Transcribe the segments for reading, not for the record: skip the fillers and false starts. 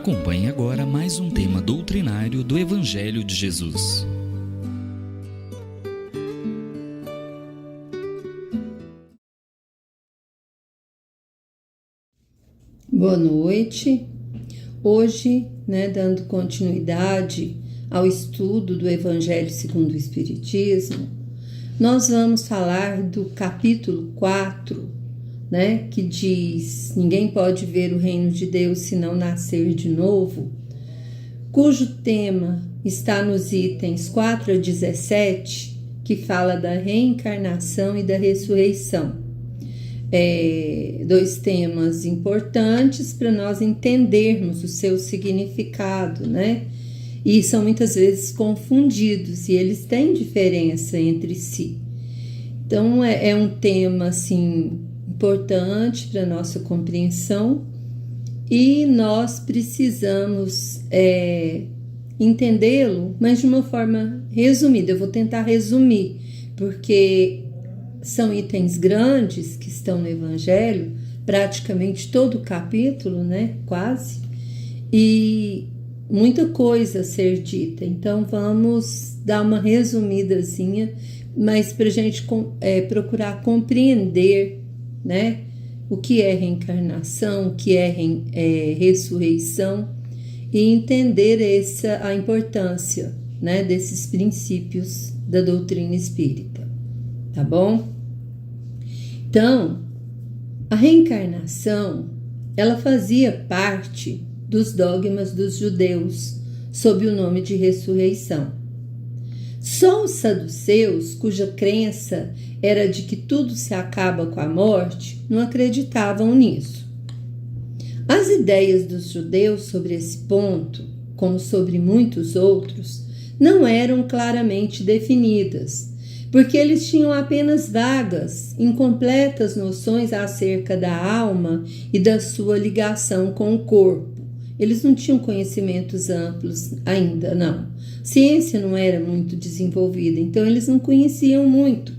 Acompanhe agora mais um tema doutrinário do Evangelho de Jesus. Boa noite. Hoje, dando continuidade ao estudo do Evangelho segundo o Espiritismo, nós vamos falar do capítulo 4, que diz: ninguém pode ver o reino de Deus se não nascer de novo, cujo tema está nos itens 4 a 17, que fala da reencarnação e da ressurreição. Dois temas importantes para nós entendermos o seu significado, E são muitas vezes confundidos, e eles têm diferença entre si. Então, é um tema, assim, importante para a nossa compreensão, e nós precisamos entendê-lo, mas de uma forma resumida. Eu vou tentar resumir, porque são itens grandes que estão no Evangelho, praticamente todo o capítulo, quase, e muita coisa a ser dita. Então vamos dar uma resumidazinha, mas para a gente procurar compreender, o que é reencarnação, o que é ressurreição, e entender a importância, desses princípios da doutrina espírita. Tá bom? Então, a reencarnação, ela fazia parte dos dogmas dos judeus, sob o nome de ressurreição. Só os saduceus, cuja crença era de que tudo se acaba com a morte, não acreditavam nisso. As ideias dos judeus sobre esse ponto, como sobre muitos outros, não eram claramente definidas, porque eles tinham apenas vagas, incompletas noções acerca da alma e da sua ligação com o corpo. Eles não tinham conhecimentos amplos ainda, não. Ciência não era muito desenvolvida, então eles não conheciam muito,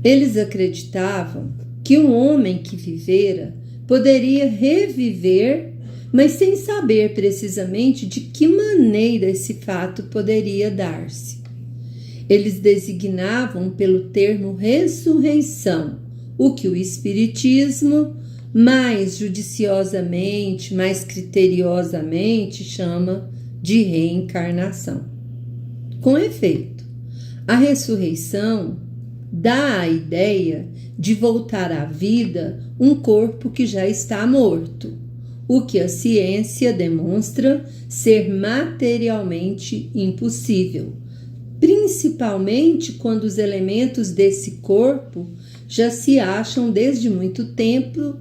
Eles acreditavam que um homem que vivera poderia reviver, mas sem saber precisamente de que maneira esse fato poderia dar-se. Eles designavam pelo termo ressurreição, o que o Espiritismo, mais judiciosamente, mais criteriosamente, chama de reencarnação. Com efeito, a ressurreição dá a ideia de voltar à vida um corpo que já está morto, o que a ciência demonstra ser materialmente impossível, principalmente quando os elementos desse corpo já se acham desde muito tempo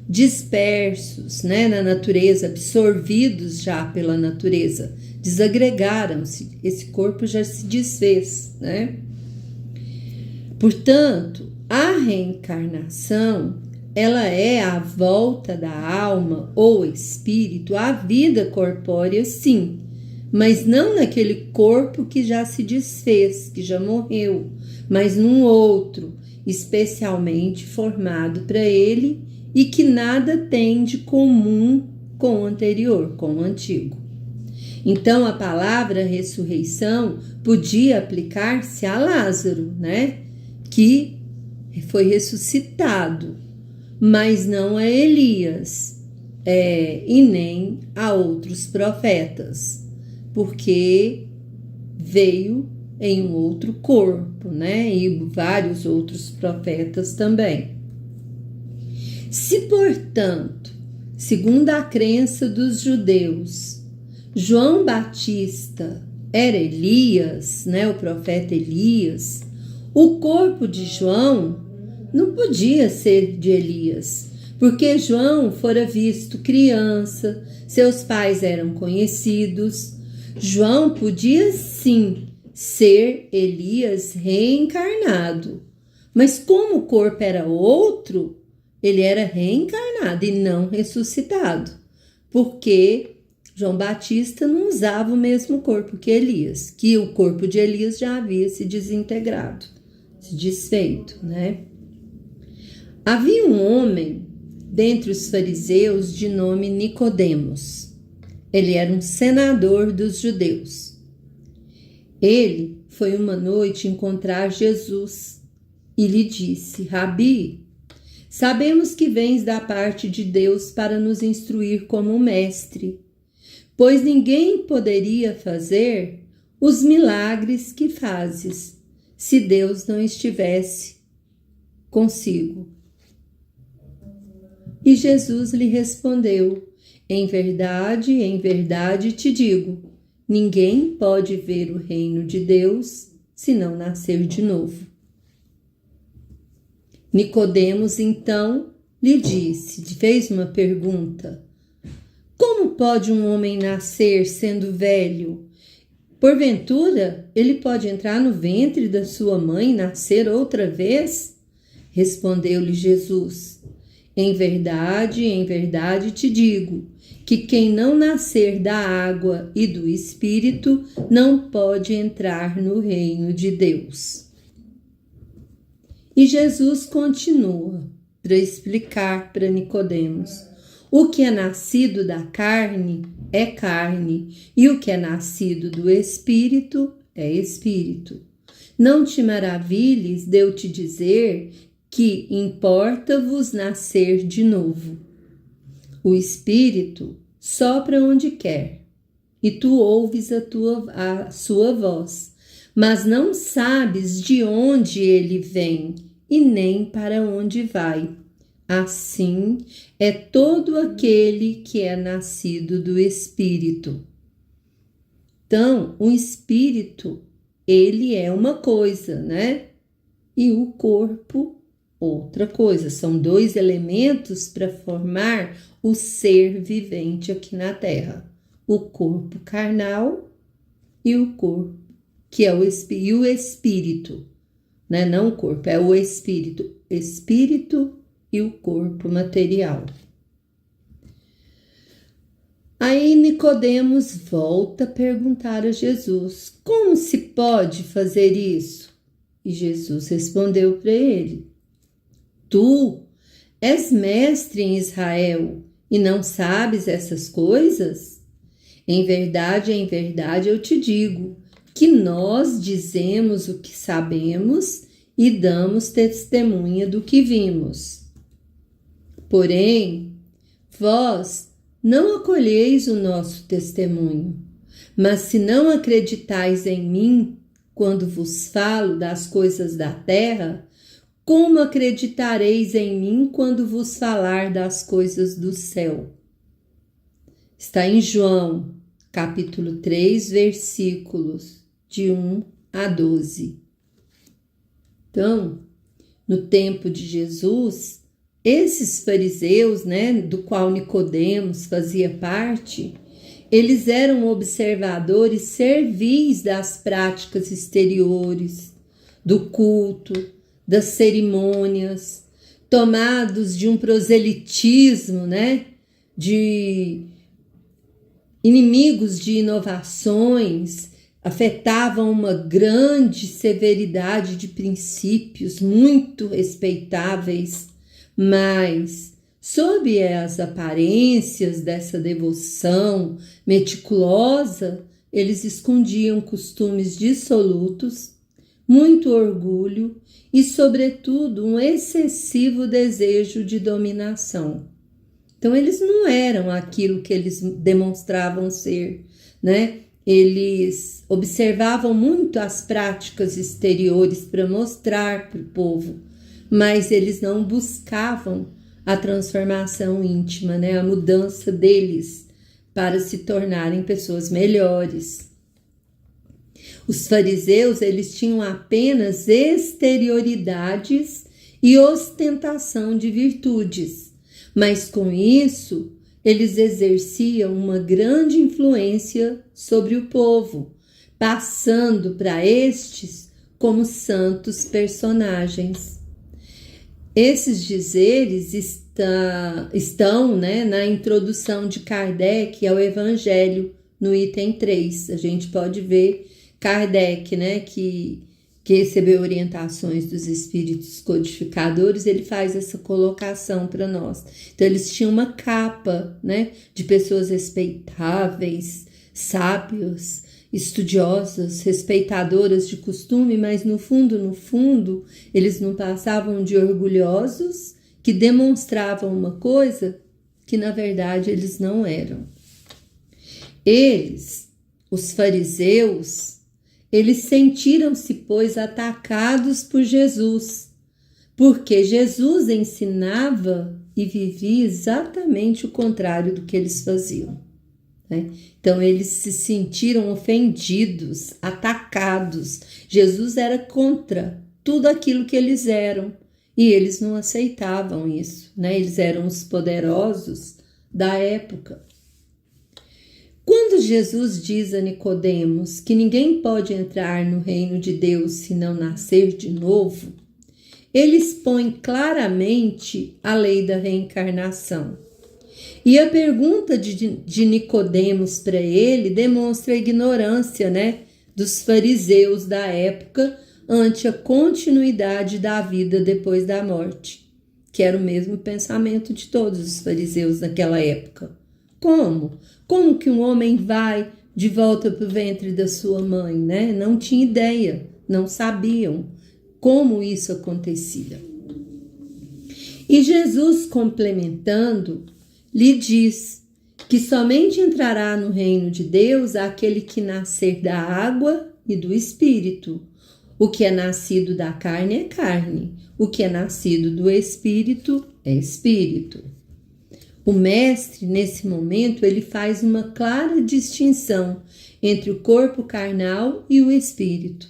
dispersos, na natureza, absorvidos já pela natureza, desagregaram-se, esse corpo já se desfez, Portanto, a reencarnação, ela é a volta da alma ou espírito à vida corpórea, sim, mas não naquele corpo que já se desfez, que já morreu, mas num outro, especialmente formado para ele e que nada tem de comum com o anterior, com o antigo. Então, a palavra ressurreição podia aplicar-se a Lázaro, que foi ressuscitado, mas não a Elias, e nem a outros profetas, porque veio em um outro corpo, e vários outros profetas também. Se, portanto, segundo a crença dos judeus, João Batista era Elias, o profeta Elias, o corpo de João não podia ser de Elias, porque João fora visto criança, seus pais eram conhecidos. João podia sim ser Elias reencarnado, mas como o corpo era outro, ele era reencarnado e não ressuscitado, porque João Batista não usava o mesmo corpo que Elias, que o corpo de Elias já havia se desintegrado, se desfeito, Havia um homem dentre os fariseus de nome Nicodemos. Ele era um senador dos judeus. Ele foi uma noite encontrar Jesus e lhe disse: Rabi, sabemos que vens da parte de Deus para nos instruir como mestre, pois ninguém poderia fazer os milagres que fazes, se Deus não estivesse consigo. E Jesus lhe respondeu: em verdade te digo, ninguém pode ver o reino de Deus se não nascer de novo. Nicodemos, então, lhe fez uma pergunta: como pode um homem nascer sendo velho? Porventura, ele pode entrar no ventre da sua mãe e nascer outra vez? Respondeu-lhe Jesus: em verdade te digo, que quem não nascer da água e do Espírito não pode entrar no reino de Deus. E Jesus continua para explicar para Nicodemos: o que é nascido da carne é carne, e o que é nascido do Espírito é Espírito. Não te maravilhes de eu te dizer que importa-vos nascer de novo. O Espírito sopra onde quer, e tu ouves a sua voz, mas não sabes de onde ele vem e nem para onde vai. Assim é todo aquele que é nascido do Espírito. Então, o Espírito, ele é uma coisa, né? E o corpo, outra coisa. São dois elementos para formar o ser vivente aqui na Terra. O corpo carnal e o corpo, que é o espírito, né? Não o corpo, é o espírito. Espírito e o corpo material. Aí Nicodemos volta a perguntar a Jesus: como se pode fazer isso? E Jesus respondeu para ele: tu és mestre em Israel e não sabes essas coisas? Em verdade eu te digo que nós dizemos o que sabemos e damos testemunha do que vimos. Porém, vós não acolheis o nosso testemunho. Mas se não acreditais em mim, quando vos falo das coisas da terra, como acreditareis em mim quando vos falar das coisas do céu? Está em João, capítulo 3, versículos de 1 a 12. Então, no tempo de Jesus, esses fariseus, né, do qual Nicodemos fazia parte, eles eram observadores servis das práticas exteriores, do culto, das cerimônias, tomados de um proselitismo, né, de inimigos de inovações, afetavam uma grande severidade de princípios muito respeitáveis, mas, sob as aparências dessa devoção meticulosa, eles escondiam costumes dissolutos, muito orgulho e, sobretudo, um excessivo desejo de dominação. Então, eles não eram aquilo que eles demonstravam ser, né? Eles observavam muito as práticas exteriores para mostrar para o povo, mas eles não buscavam a transformação íntima, né? A mudança deles para se tornarem pessoas melhores. Os fariseus, eles tinham apenas exterioridades e ostentação de virtudes, mas com isso eles exerciam uma grande influência sobre o povo, passando para estes como santos personagens. Esses dizeres estão, né, na introdução de Kardec ao Evangelho, no item 3. A gente pode ver Kardec, né, que que recebeu orientações dos espíritos codificadores, ele faz essa colocação para nós. Então, eles tinham uma capa, né, de pessoas respeitáveis, sábios, estudiosas, respeitadoras de costume, mas no fundo, eles não passavam de orgulhosos que demonstravam uma coisa que, na verdade, eles não eram. Eles, os fariseus, eles sentiram-se, pois, atacados por Jesus, porque Jesus ensinava e vivia exatamente o contrário do que eles faziam, né? Então, eles se sentiram ofendidos, atacados. Jesus era contra tudo aquilo que eles eram e eles não aceitavam isso, né? Eles eram os poderosos da época. Quando Jesus diz a Nicodemos que ninguém pode entrar no reino de Deus se não nascer de novo, ele expõe claramente a lei da reencarnação. E a pergunta de Nicodemos para ele demonstra a ignorância, né, dos fariseus da época ante a continuidade da vida depois da morte, que era o mesmo pensamento de todos os fariseus naquela época. Como? Como que um homem vai de volta para o ventre da sua mãe, né? Não tinha ideia, não sabiam como isso acontecia. E Jesus, complementando, lhe diz que somente entrará no reino de Deus aquele que nascer da água e do Espírito. O que é nascido da carne é carne, o que é nascido do Espírito é Espírito. O mestre, nesse momento, ele faz uma clara distinção entre o corpo carnal e o espírito.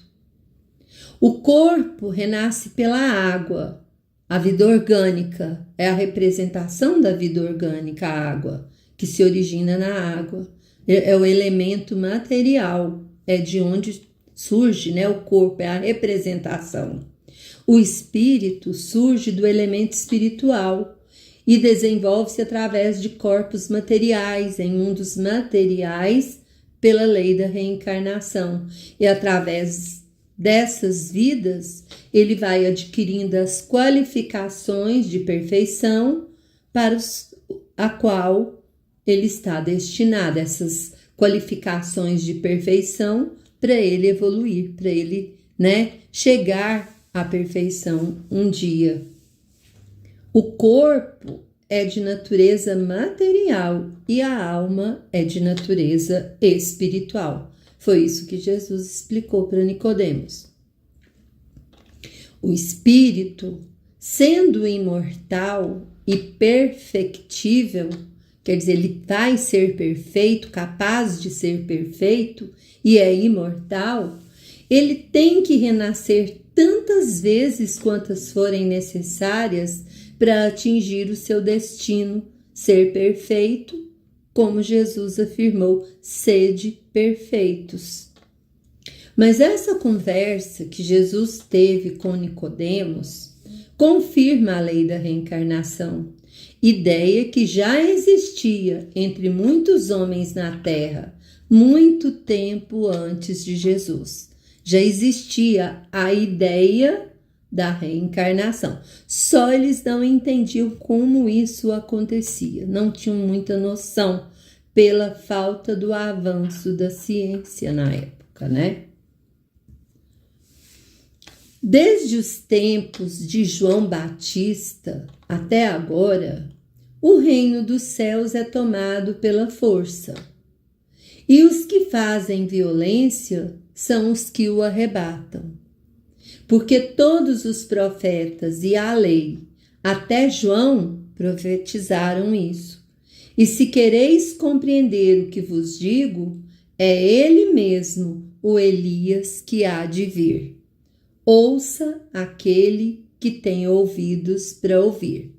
O corpo renasce pela água. A vida orgânica é a representação da vida orgânica, a água, que se origina na água. É o elemento material, é de onde surge, né? O corpo é a representação. O espírito surge do elemento espiritual e desenvolve-se através de corpos materiais, em mundos materiais, pela lei da reencarnação. E através dessas vidas, ele vai adquirindo as qualificações de perfeição para a qual ele está destinado, essas qualificações de perfeição para ele evoluir, para ele, né, chegar à perfeição um dia. O corpo é de natureza material e a alma é de natureza espiritual. Foi isso que Jesus explicou para Nicodemos. O espírito, sendo imortal e perfectível, quer dizer, ele vai ser perfeito, capaz de ser perfeito e é imortal, ele tem que renascer tantas vezes quantas forem necessárias para atingir o seu destino, ser perfeito, como Jesus afirmou, sede perfeitos. Mas essa conversa que Jesus teve com Nicodemos confirma a lei da reencarnação, ideia que já existia entre muitos homens na Terra, muito tempo antes de Jesus. Já existia a ideia da reencarnação. Só eles não entendiam como isso acontecia, não tinham muita noção pela falta do avanço da ciência na época, né? Desde os tempos de João Batista até agora, o reino dos céus é tomado pela força, e os que fazem violência são os que o arrebatam. Porque todos os profetas e a lei, até João, profetizaram isso. E se quereis compreender o que vos digo, é ele mesmo, o Elias, que há de vir. Ouça aquele que tem ouvidos para ouvir.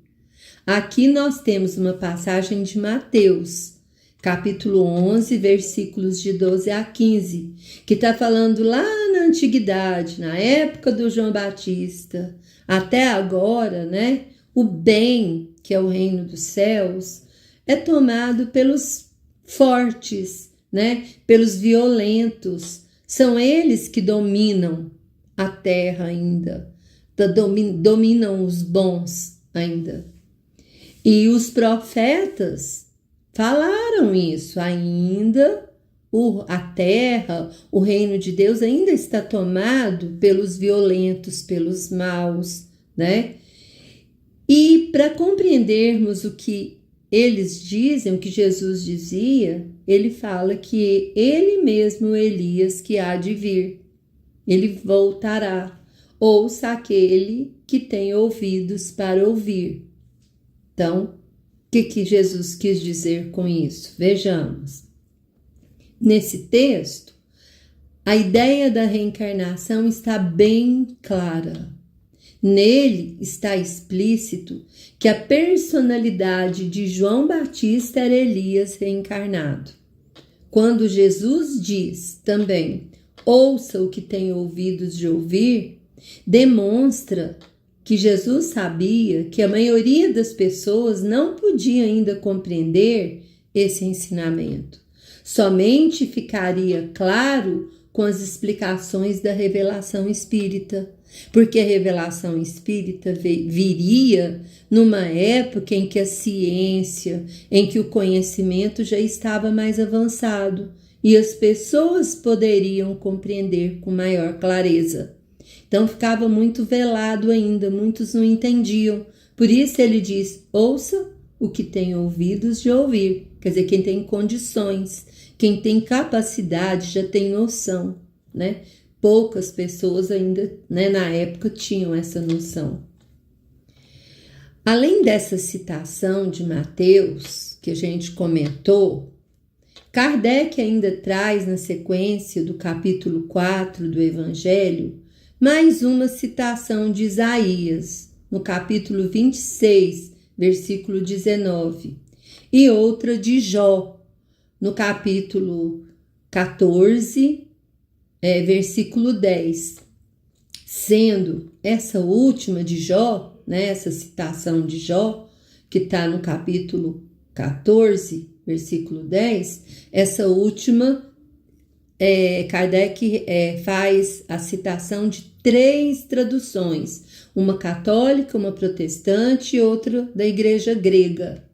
Aqui nós temos uma passagem de Mateus, capítulo 11, versículos de 12 a 15, que está falando lá na antiguidade, na época do João Batista, até agora, né? O bem, que é o reino dos céus, é tomado pelos fortes, né? Pelos violentos. São eles que dominam a terra ainda, dominam os bons ainda. E os profetas falaram isso, ainda a terra, o reino de Deus ainda está tomado pelos violentos, pelos maus, né? E para compreendermos o que eles dizem, o que Jesus dizia, ele fala que ele mesmo, Elias, que há de vir, ele voltará. Ouça aquele que tem ouvidos para ouvir. Então, o que Jesus quis dizer com isso? Vejamos. Nesse texto, a ideia da reencarnação está bem clara. Nele está explícito que a personalidade de João Batista era Elias reencarnado. Quando Jesus diz também, ouça o que tem ouvidos de ouvir, demonstra que Jesus sabia que a maioria das pessoas não podia ainda compreender esse ensinamento. Somente ficaria claro com as explicações da revelação espírita, porque a revelação espírita viria numa época em que a ciência, em que o conhecimento já estava mais avançado e as pessoas poderiam compreender com maior clareza. Então ficava muito velado ainda, muitos não entendiam. Por isso ele diz, ouça o que tem ouvidos de ouvir. Quer dizer, quem tem condições, quem tem capacidade já tem noção, né? Poucas pessoas ainda, né, na época tinham essa noção. Além dessa citação de Mateus, que a gente comentou, Kardec ainda traz na sequência do capítulo 4 do Evangelho mais uma citação de Isaías, no capítulo 26, versículo 19, e outra de Jó, no capítulo 14, versículo 10. Sendo essa última de Jó, né, essa citação de Jó, que está no capítulo 14, versículo 10, essa última, Kardec faz a citação de 3 traduções, uma católica, uma protestante e outra da igreja grega.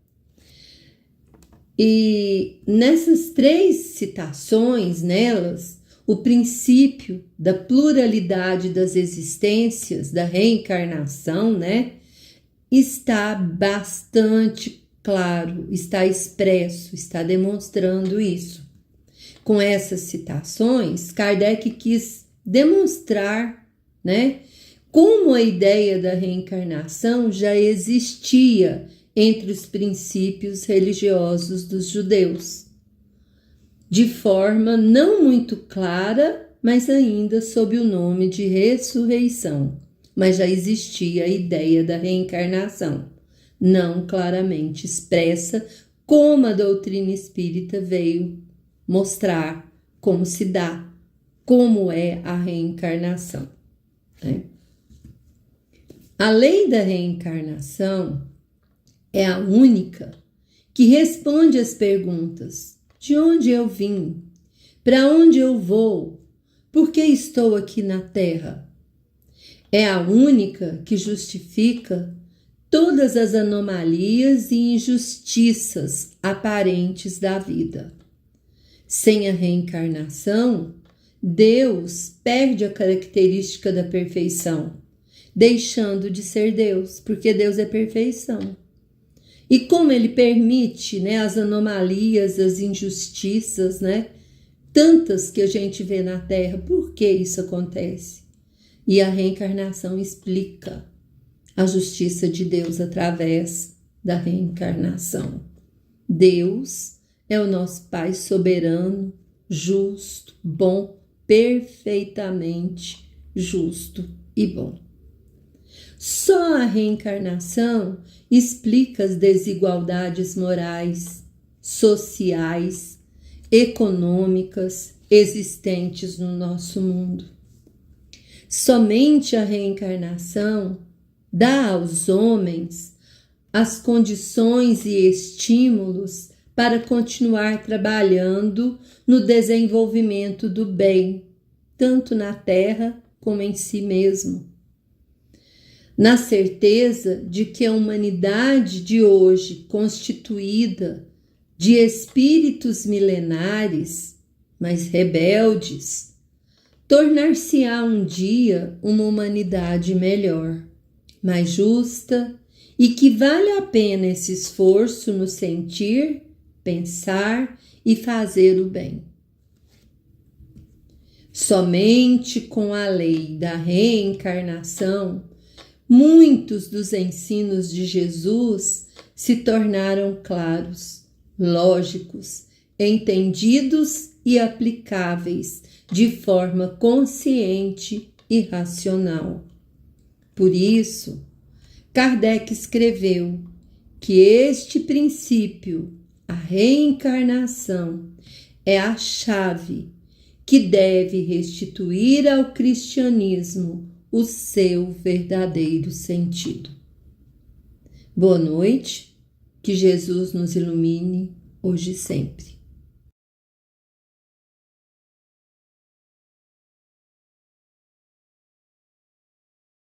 E nessas 3 citações, nelas, o princípio da pluralidade das existências, da reencarnação, né, está bastante claro, está expresso, está demonstrando isso. Com essas citações, Kardec quis demonstrar, né, como a ideia da reencarnação já existia entre os princípios religiosos dos judeus, de forma não muito clara, mas ainda sob o nome de ressurreição. Mas já existia a ideia da reencarnação, não claramente expressa, como a doutrina espírita veio mostrar como se dá, como é a reencarnação. Né? A lei da reencarnação é a única que responde às perguntas: de onde eu vim? Para onde eu vou? Por que estou aqui na Terra? É a única que justifica todas as anomalias e injustiças aparentes da vida. Sem a reencarnação, Deus perde a característica da perfeição, deixando de ser Deus, porque Deus é perfeição. E como ele permite, né, as anomalias, as injustiças, né, tantas que a gente vê na Terra, por que isso acontece? E a reencarnação explica a justiça de Deus através da reencarnação. Deus é o nosso Pai soberano, justo, bom, perfeitamente justo e bom. Só a reencarnação explica as desigualdades morais, sociais, econômicas existentes no nosso mundo. Somente a reencarnação dá aos homens as condições e estímulos para continuar trabalhando no desenvolvimento do bem, tanto na Terra como em si mesmo, na certeza de que a humanidade de hoje, constituída de espíritos milenares, mas rebeldes, tornar-se-á um dia uma humanidade melhor, mais justa e que vale a pena esse esforço no sentir, pensar e fazer o bem. Somente com a lei da reencarnação, muitos dos ensinos de Jesus se tornaram claros, lógicos, entendidos e aplicáveis de forma consciente e racional. Por isso, Kardec escreveu que este princípio, a reencarnação, é a chave que deve restituir ao cristianismo o seu verdadeiro sentido. Boa noite, que Jesus nos ilumine hoje e sempre.